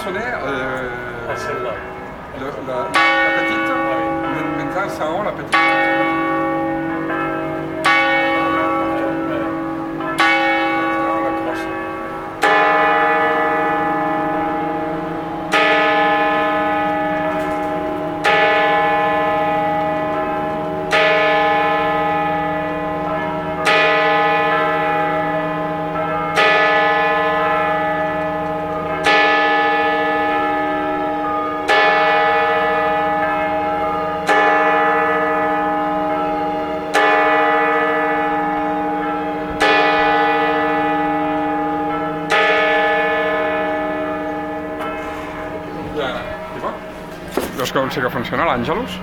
sonner celle-là. la petite. Ah oui. Maintenant, c'est en haut la petite. Maintenant, la grosse. Ja, i va? Veus com sí que funciona l'Àngelus?